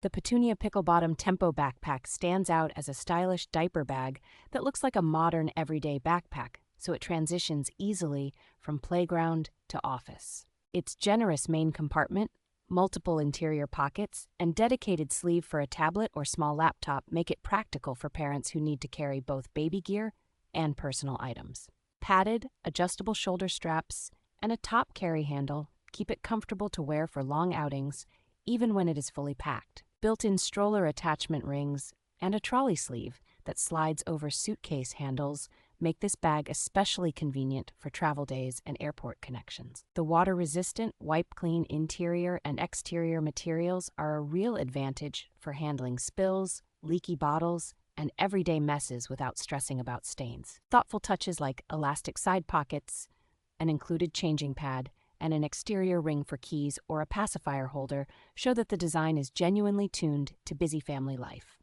The Petunia Pickle Bottom Tempo Backpack stands out as a stylish diaper bag that looks like a modern everyday backpack, so it transitions easily from playground to office. Its generous main compartment, multiple interior pockets, and dedicated sleeve for a tablet or small laptop make it practical for parents who need to carry both baby gear and personal items. Padded, adjustable shoulder straps, and a top carry handle keep it comfortable to wear for long outings, even when it is fully packed. Built-in stroller attachment rings and a trolley sleeve that slides over suitcase handles make this bag especially convenient for travel days and airport connections. The water-resistant, wipe-clean interior and exterior materials are a real advantage for handling spills, leaky bottles, and everyday messes without stressing about stains. Thoughtful touches like elastic side pockets, an included changing pad, and an exterior ring for keys or a pacifier holder show that the design is genuinely tuned to busy family life.